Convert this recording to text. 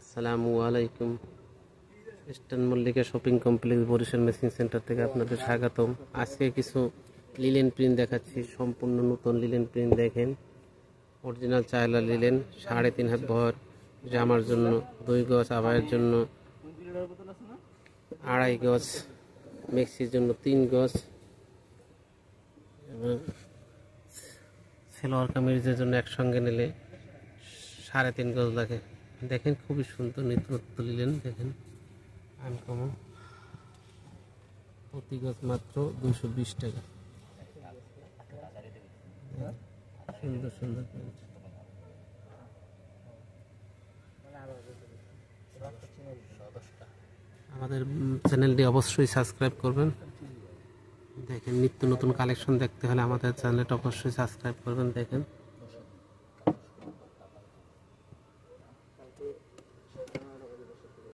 আসসালামু আলাইকুম। Eastern Mallika shopping complex Barishal machine centre থেকে আপনাদের স্বাগতম। আজকে কিছু লিলেন প্রিন্ট দেখাচ্ছি, সম্পূর্ণ নতুন লিলেন প্রিন্ট। দেখেন, অরিজিনাল চায়লা লিলেন, 3.5 হাত ভর, জামার জন্য 2 গজ, আবায়ের জন্য 2.5 গজ, মেক্সির জন্য 3 গজ, সেলোয়ার কামিজের জন্য একসঙ্গে নিলে 3.5 গজ লাগে। দেখেন, খুবই সুন্দর নিত্য লিলেন। দেখেন, আনকমন, প্রতি গজ মাত্র 220 টাকা। সুন্দর সুন্দর প্রিন্ট। আমাদের চ্যানেলটি অবশ্যই সাবস্ক্রাইব করবেন। দেখেন, নিত্য নতুন কালেকশন দেখতে হলে আমাদের চ্যানেলটা অবশ্যই সাবস্ক্রাইব করবেন। দেখেন,